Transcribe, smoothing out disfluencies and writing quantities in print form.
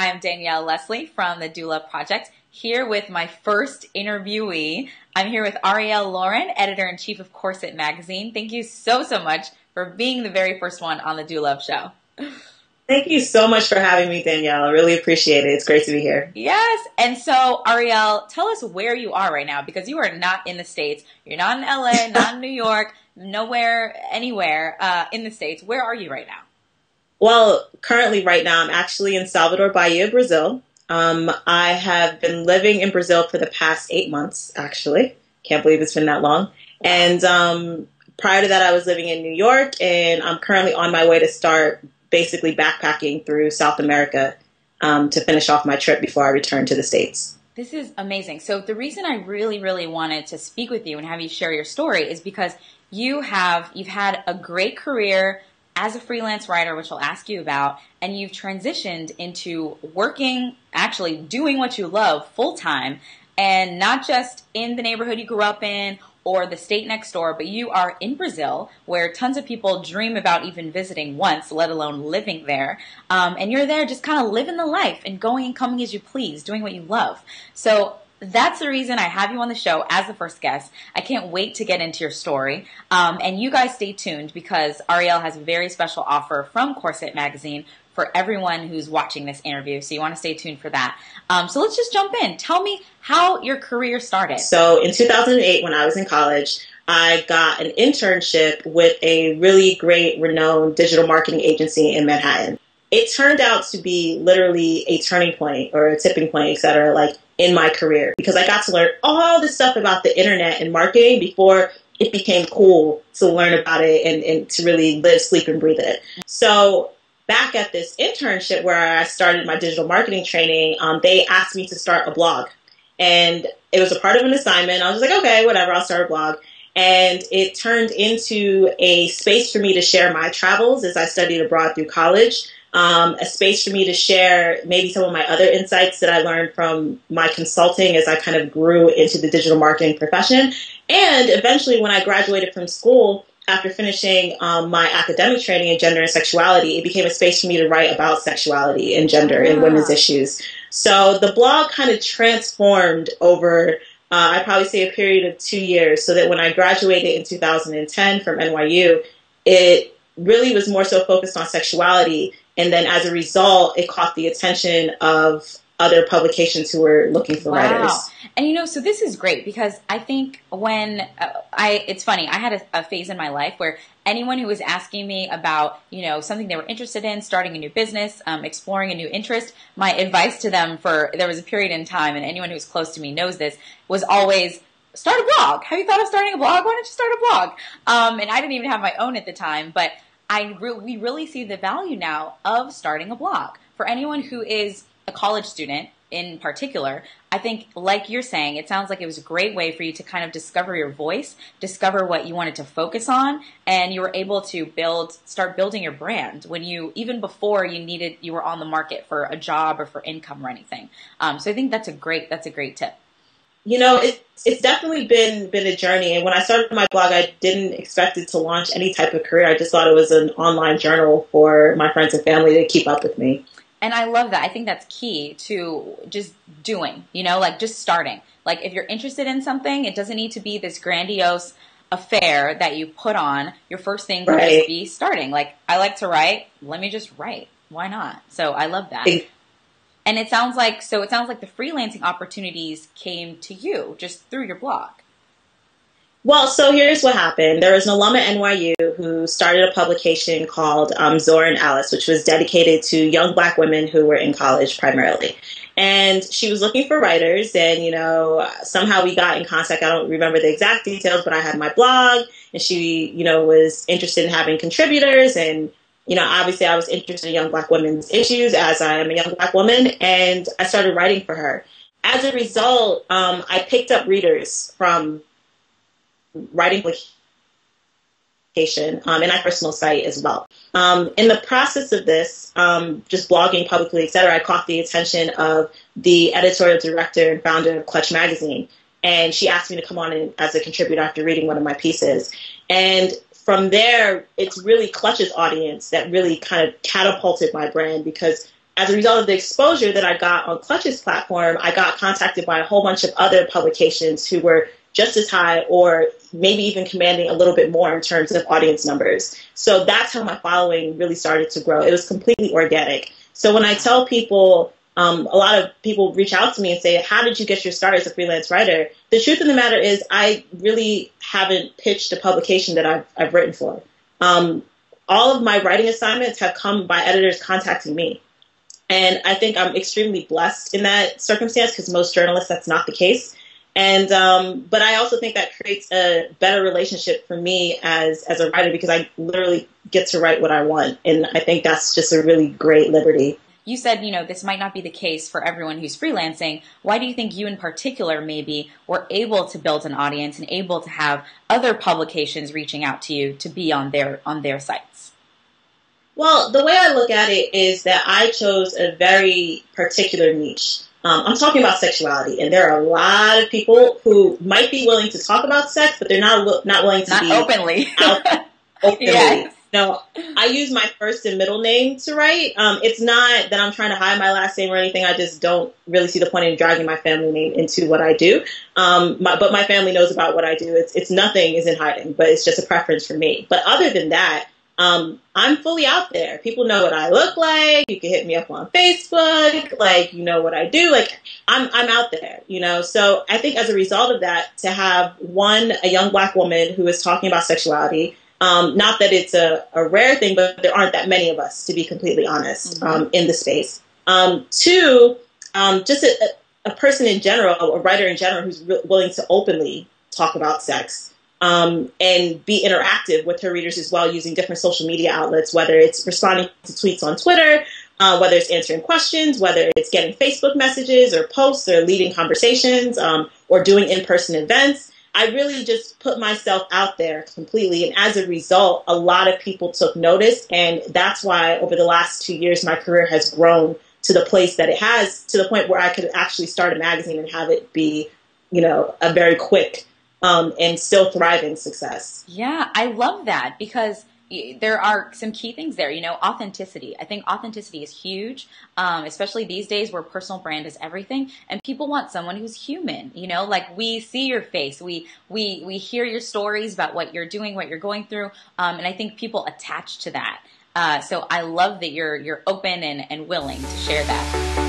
I'm Danielle Leslie from the DoLoveProject, here with my first interviewee. I'm here with Arielle Loren, editor-in-chief of CORSET magazine. Thank you so much for being the very first one on the DoLove show. Thank you so much for having me, Danielle. I really appreciate it. It's great to be here. Yes. And so, Arielle, tell us where you are right now, because you are not in the States. You're not in LA, not in New York, nowhere, anywhere in the States. Where are you right now? Well, currently right now, I'm actually in Salvador Bahia, Brazil. I have been living in Brazil for the past 8 months, actually. Can't believe it's been that long. Wow. And prior to that, I was living in New York, and I'm currently on my way to start basically backpacking through South America to finish off my trip before I return to the States. This is amazing. So the reason I really wanted to speak with you and have you share your story is because you've had a great career as a freelance writer, which I'll ask you about, and you've transitioned into working, actually doing what you love full time, and not just in the neighborhood you grew up in or the state next door, but you are in Brazil, where tons of people dream about even visiting once, let alone living there. And you're there just kind of living the life and going and coming as you please, doing what you love. So that's the reason I have you on the show as the first guest. I can't wait to get into your story. And you guys stay tuned, because Arielle has a very special offer from CORSET magazine for everyone who's watching this interview. So you want to stay tuned for that. So let's just jump in. Tell me how your career started. So in 2008, when I was in college, I got an internship with a really great, renowned digital marketing agency in Manhattan. It turned out to be literally a turning point or a tipping point, et cetera, like in my career, because I got to learn all this stuff about the internet and marketing before it became cool to learn about it and to really live, sleep, and breathe it. So back at this internship where I started my digital marketing training, they asked me to start a blog. And it was a part of an assignment. I was like, okay, whatever, I'll start a blog. And it turned into a space for me to share my travels as I studied abroad through college. A space for me to share maybe some of my other insights that I learned from my consulting as I kind of grew into the digital marketing profession. And eventually, when I graduated from school, after finishing my academic training in gender and sexuality, it became a space for me to write about sexuality and gender and women's issues. So the blog kind of transformed over, I'd probably say, a period of 2 years, so that when I graduated in 2010 from NYU, it really was more so focused on sexuality. And then as a result, it caught the attention of other publications who were looking for writers. And so this is great, because I think when it's funny, I had a phase in my life where anyone who was asking me about, something they were interested in, starting a new business, exploring a new interest, my advice to them there was a period in time, and anyone who's close to me knows this, was always, start a blog. Have you thought of starting a blog? Why don't you start a blog? And I didn't even have my own at the time, but we really see the value now of starting a blog. For anyone who is a college student in particular, I think, like you're saying, it sounds like it was a great way for you to kind of discover your voice, discover what you wanted to focus on, and you were able to start building your brand when even before you were on the market for a job or for income or anything. So I think that's a great tip. It's definitely been a journey. And when I started my blog, I didn't expect it to launch any type of career. I just thought it was an online journal for my friends and family to keep up with me. And I love that. I think that's key to just doing, just starting. Like, if you're interested in something, it doesn't need to be this grandiose affair that you put on. Your first thing can just be starting. Like, I like to write. Let me just write. Why not? So I love that. And it sounds like the freelancing opportunities came to you just through your blog. Well, so here's what happened. There was an alum at NYU who started a publication called Zora and Alice, which was dedicated to young Black women who were in college primarily. And she was looking for writers, and, somehow we got in contact. I don't remember the exact details, but I had my blog, and she, was interested in having contributors. And, obviously I was interested in young Black women's issues, as I am a young Black woman, and I started writing for her. As a result, I picked up readers from writing publication and my personal site as well. In the process of this, just blogging publicly, etc., I caught the attention of the editorial director and founder of Clutch Magazine, and she asked me to come on as a contributor after reading one of my pieces. And from there, it's really Clutch's audience that really kind of catapulted my brand, because as a result of the exposure that I got on Clutch's platform, I got contacted by a whole bunch of other publications who were just as high or maybe even commanding a little bit more in terms of audience numbers. So that's how my following really started to grow. It was completely organic. So when I tell people, a lot of people reach out to me and say, how did you get your start as a freelance writer? The truth of the matter is I really haven't pitched a publication that I've written for. All of my writing assignments have come by editors contacting me. And I think I'm extremely blessed in that circumstance because most journalists, that's not the case. And but I also think that creates a better relationship for me as a writer because I literally get to write what I want. And I think that's just a really great liberty. You said, this might not be the case for everyone who's freelancing. Why do you think you in particular maybe were able to build an audience and able to have other publications reaching out to you to be on their sites? Well, the way I look at it is that I chose a very particular niche. I'm talking about sexuality, and there are a lot of people who might be willing to talk about sex, but they're not willing to be openly. Openly. Yes. No, I use my first and middle name to write. It's not that I'm trying to hide my last name or anything. I just don't really see the point in dragging my family name into what I do. But my family knows about what I do. It's nothing is in hiding, but it's just a preference for me. But other than that, I'm fully out there. People know what I look like. You can hit me up on Facebook. Like, you know what I do. Like, I'm out there, So I think as a result of that, to have a young Black woman who is talking about sexuality, not that it's a rare thing, but there aren't that many of us, to be completely honest, in the space. Two, just a person in general, a writer in general, who's willing to openly talk about sex. And be interactive with her readers as well, using different social media outlets, whether it's responding to tweets on Twitter, whether it's answering questions, whether it's getting Facebook messages or posts or leading conversations, or doing in-person events. I really just put myself out there completely. And as a result, a lot of people took notice. And that's why over the last 2 years, my career has grown to the place that it has, to the point where I could actually start a magazine and have it be, a very quick and still thriving success. Yeah, I love that because there are some key things there. Authenticity. I think authenticity is huge, especially these days where personal brand is everything, and people want someone who's human. Like we see your face, we hear your stories about what you're doing, what you're going through, and I think people attach to that. So I love that you're open and willing to share that.